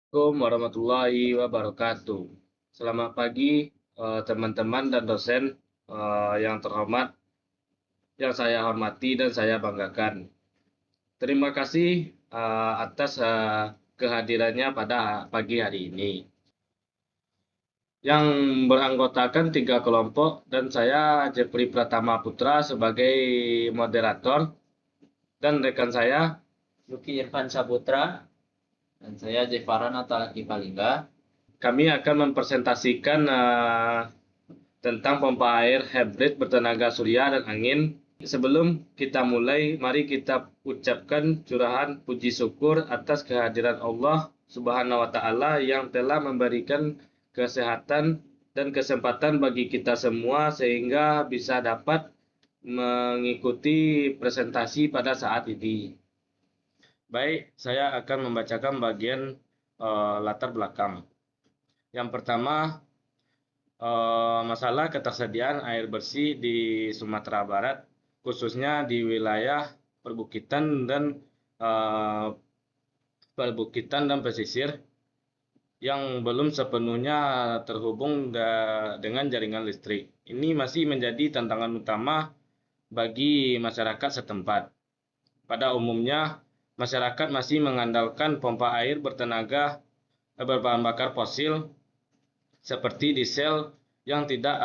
Assalamualaikum warahmatullahi wabarakatuh. Selamat pagi teman-teman dan dosen yang terhormat, yang saya hormati dan saya banggakan. Terima kasih atas kehadirannya pada pagi hari ini, yang beranggotakan 3 kelompok dan saya Jeffrey Pratama Putra sebagai moderator dan rekan saya. Luki Irfan Saputra dan saya Jefaran Atalaki Palingga. Kami akan mempresentasikan tentang pompa air hybrid bertenaga surya dan angin. Sebelum kita mulai, mari kita ucapkan curahan puji syukur atas kehadiran Allah Subhanahu wa Ta'ala yang telah memberikan kesehatan dan kesempatan bagi kita semua sehingga bisa dapat mengikuti presentasi pada saat ini. Baik, saya akan membacakan bagian latar belakang. Yang pertama, masalah ketersediaan air bersih di Sumatera Barat, khususnya di wilayah perbukitan dan eh, pesisir yang belum sepenuhnya terhubung dengan jaringan listrik. Ini masih menjadi tantangan utama bagi masyarakat setempat. Pada umumnya, masyarakat masih mengandalkan pompa air berbahan bakar fosil seperti diesel yang tidak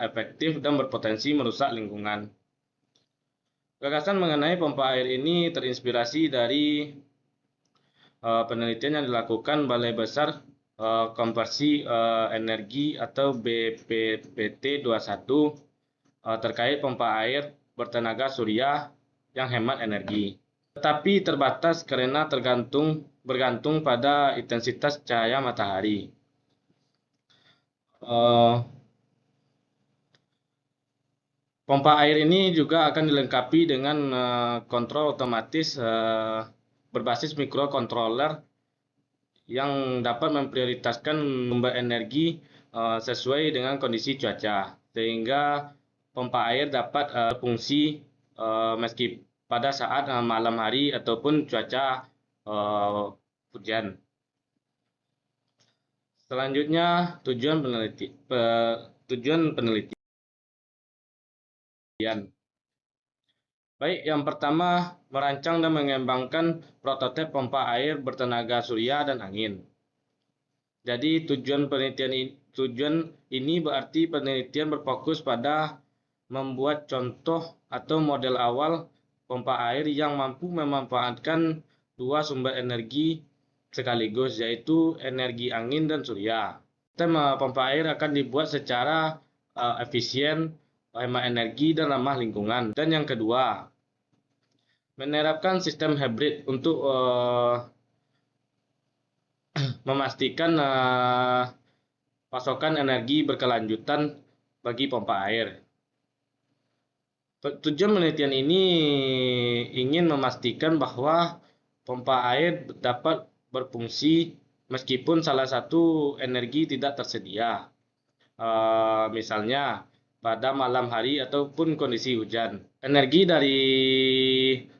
efektif dan berpotensi merusak lingkungan. Gagasan mengenai pompa air ini terinspirasi dari penelitian yang dilakukan Balai Besar Konversi Energi atau BPPT 21 terkait pompa air bertenaga surya yang hemat energi. Tetapi terbatas karena bergantung pada intensitas cahaya matahari. Pompa air ini juga akan dilengkapi dengan kontrol otomatis berbasis microcontroller yang dapat memprioritaskan sumber energi sesuai dengan kondisi cuaca, sehingga pompa air dapat berfungsi meski pada saat malam hari ataupun cuaca hujan. Selanjutnya, tujuan penelitian. Baik, yang pertama, merancang dan mengembangkan prototipe pompa air bertenaga surya dan angin. Jadi tujuan ini berarti penelitian berfokus pada membuat contoh atau model awal pompa air yang mampu memanfaatkan dua sumber energi sekaligus, yaitu energi angin dan surya. Sistem pompa air akan dibuat secara efisien, hemat energi, dan ramah lingkungan. Dan yang kedua, menerapkan sistem hybrid untuk memastikan pasokan energi berkelanjutan bagi pompa air. Tujuan penelitian ini ingin memastikan bahwa pompa air dapat berfungsi meskipun salah satu energi tidak tersedia. Misalnya pada malam hari ataupun kondisi hujan. Energi dari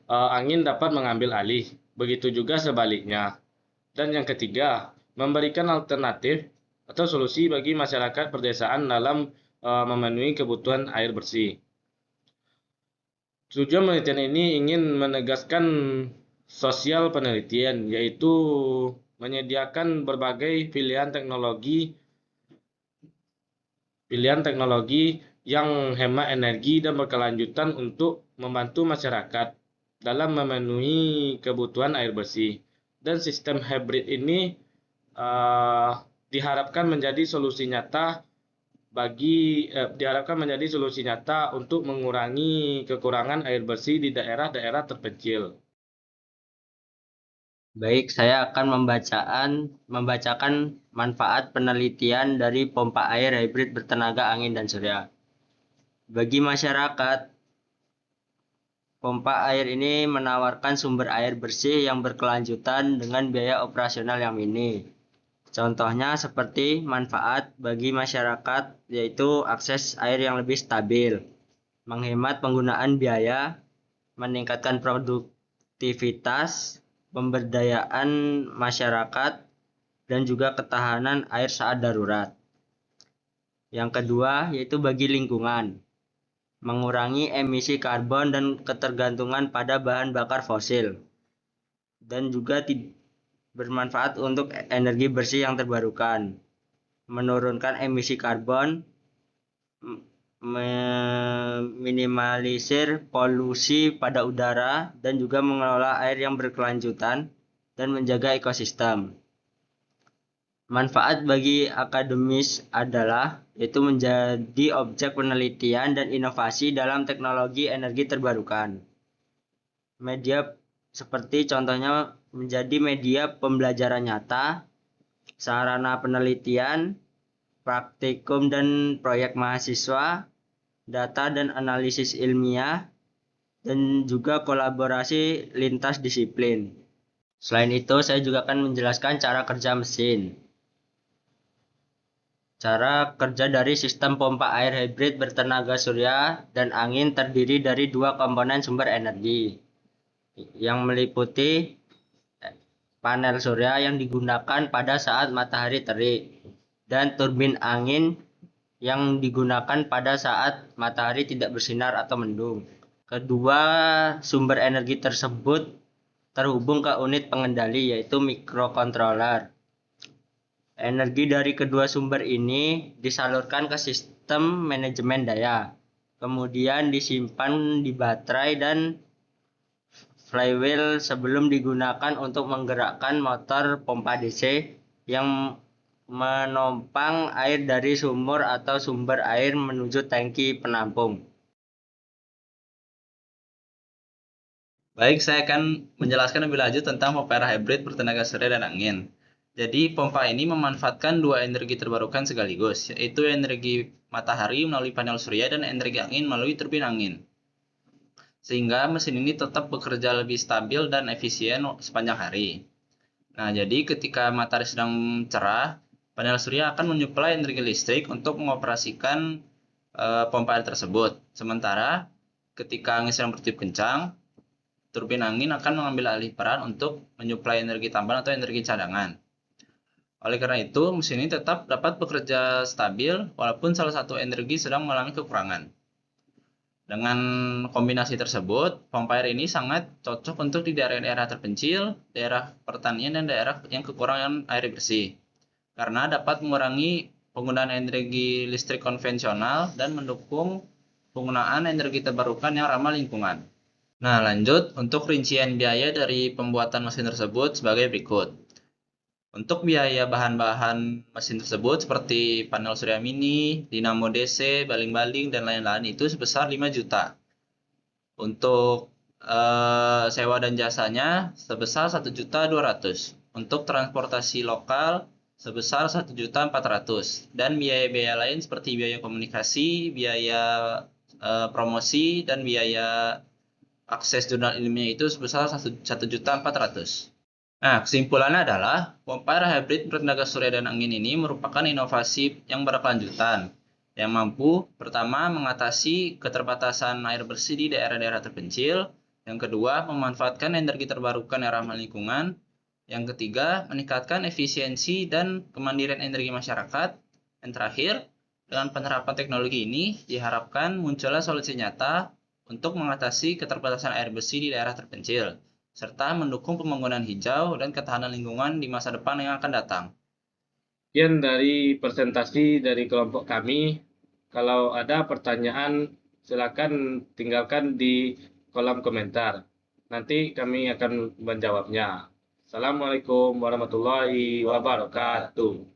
angin dapat mengambil alih, begitu juga sebaliknya. Dan yang ketiga, memberikan alternatif atau solusi bagi masyarakat perdesaan dalam memenuhi kebutuhan air bersih. Tujuan penelitian ini ingin menegaskan sosial penelitian, yaitu menyediakan berbagai pilihan teknologi yang hemat energi dan berkelanjutan untuk membantu masyarakat dalam memenuhi kebutuhan air bersih. Dan sistem hybrid ini diharapkan menjadi solusi nyata untuk mengurangi kekurangan air bersih di daerah-daerah terpencil. Baik, saya akan membacakan manfaat penelitian dari pompa air hybrid bertenaga angin dan surya. Bagi masyarakat, pompa air ini menawarkan sumber air bersih yang berkelanjutan dengan biaya operasional yang minim. Contohnya seperti manfaat bagi masyarakat, yaitu akses air yang lebih stabil, menghemat penggunaan biaya, meningkatkan produktivitas, pemberdayaan masyarakat, dan juga ketahanan air saat darurat. Yang kedua yaitu bagi lingkungan, mengurangi emisi karbon dan ketergantungan pada bahan bakar fosil, dan juga bermanfaat untuk energi bersih yang terbarukan, menurunkan emisi karbon, meminimalisir polusi pada udara, dan juga mengelola air yang berkelanjutan dan menjaga ekosistem. Manfaat bagi akademis adalah yaitu menjadi objek penelitian dan inovasi dalam teknologi energi terbarukan. Media seperti contohnya menjadi media pembelajaran nyata, sarana penelitian, praktikum dan proyek mahasiswa, data dan analisis ilmiah, dan juga kolaborasi lintas disiplin. Selain itu, saya juga akan menjelaskan cara kerja mesin. Cara kerja dari sistem pompa air hibrid bertenaga surya dan angin terdiri dari dua komponen sumber energi, yang meliputi panel surya yang digunakan pada saat matahari terik, dan turbin angin yang digunakan pada saat matahari tidak bersinar atau mendung. Kedua sumber energi tersebut terhubung ke unit pengendali yaitu mikrokontroler. Energi dari kedua sumber ini disalurkan ke sistem manajemen daya, kemudian disimpan di baterai dan flywheel sebelum digunakan untuk menggerakkan motor pompa DC yang menumpang air dari sumur atau sumber air menuju tangki penampung. Baik, saya akan menjelaskan lebih lanjut tentang pompa air hybrid bertenaga surya dan angin. Jadi, pompa ini memanfaatkan dua energi terbarukan sekaligus, yaitu energi matahari melalui panel surya dan energi angin melalui turbin angin. Sehingga mesin ini tetap bekerja lebih stabil dan efisien sepanjang hari. Nah, jadi ketika matahari sedang cerah, panel surya akan menyuplai energi listrik untuk mengoperasikan pompa air tersebut. Sementara ketika angin sedang bertiup kencang, turbin angin akan mengambil alih peran untuk menyuplai energi tambahan atau energi cadangan. Oleh karena itu, mesin ini tetap dapat bekerja stabil walaupun salah satu energi sedang mengalami kekurangan. Dengan kombinasi tersebut, pompa air ini sangat cocok untuk di daerah-daerah terpencil, daerah pertanian, dan daerah yang kekurangan air bersih. Karena dapat mengurangi penggunaan energi listrik konvensional dan mendukung penggunaan energi terbarukan yang ramah lingkungan. Nah, lanjut untuk rincian biaya dari pembuatan mesin tersebut sebagai berikut. Untuk biaya bahan-bahan mesin tersebut seperti panel surya mini, dinamo DC, baling-baling, dan lain-lain itu sebesar 5 juta. Untuk sewa dan jasanya sebesar 1.200.000. Untuk transportasi lokal sebesar 1.400.000. Dan biaya-biaya lain seperti biaya komunikasi, biaya promosi, dan biaya akses jurnal ilmiah itu sebesar 1.400.000. Nah, kesimpulannya adalah pompa air hybrid bertenaga surya dan angin ini merupakan inovasi yang berkelanjutan yang mampu pertama mengatasi keterbatasan air bersih di daerah-daerah terpencil, yang kedua memanfaatkan energi terbarukan yang ramah lingkungan, yang ketiga meningkatkan efisiensi dan kemandirian energi masyarakat, dan terakhir dengan penerapan teknologi ini diharapkan munculnya solusi nyata untuk mengatasi keterbatasan air bersih di daerah terpencil, serta mendukung pembangunan hijau dan ketahanan lingkungan di masa depan yang akan datang. Sekian dari presentasi dari kelompok kami. Kalau ada pertanyaan, silakan tinggalkan di kolom komentar. Nanti kami akan menjawabnya. Assalamualaikum warahmatullahi wabarakatuh.